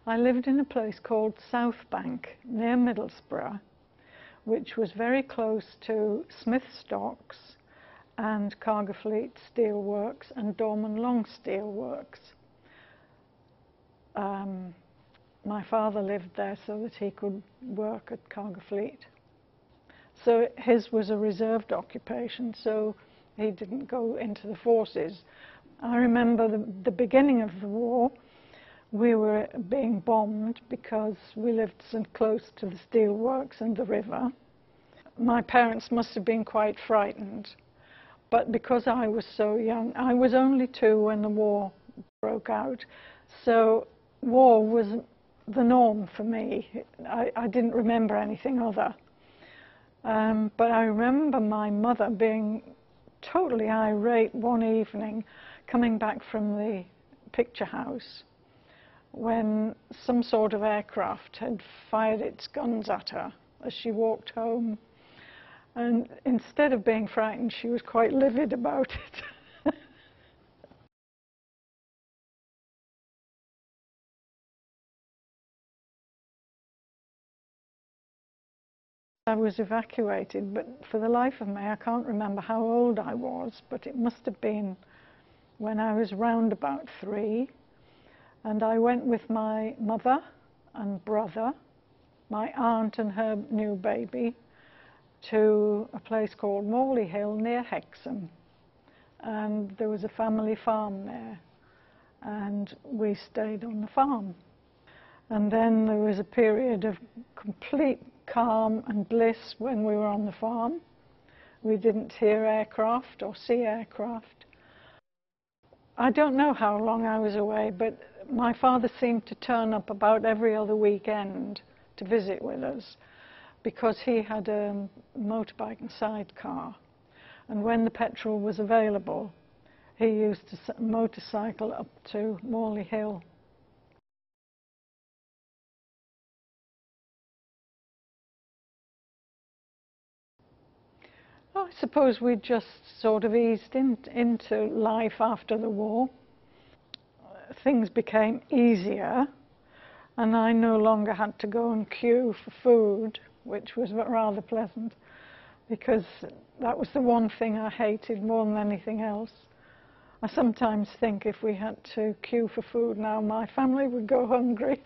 I lived in a place called South Bank near Middlesbrough, which was very close to Smith Stocks and Cargafleet Steelworks and Dorman Long Steelworks. My father lived there so that he could work at Cargafleet. So his was a reserved occupation, so he didn't go into the forces. I remember the beginning of the war, we were being bombed because we lived so close to the steelworks and the river. My parents must have been quite frightened, but because I was so young, I was only 2 when the war broke out, so war was the norm for me. I didn't remember anything other. But I remember my mother being totally irate one evening coming back from the picture house when some sort of aircraft had fired its guns at her as she walked home. And instead of being frightened, she was quite livid about it. I was evacuated, but for the life of me, I can't remember how old I was, but it must have been when I was round about 3. And I went with my mother and brother, my aunt and her new baby, to a place called Morley Hill near Hexham. And there was a family farm there, and we stayed on the farm. And then there was a period of complete calm and bliss when we were on the farm. We didn't hear aircraft or see aircraft. I don't know how long I was away, but my father seemed to turn up about every other weekend to visit with us because he had a motorbike and sidecar. And when the petrol was available, he used to motorcycle up to Morley Hill. I suppose we just sort of eased into life after the war. Things became easier, and I no longer had to go and queue for food, which was rather pleasant, because that was the one thing I hated more than anything else. I sometimes think if we had to queue for food now, my family would go hungry.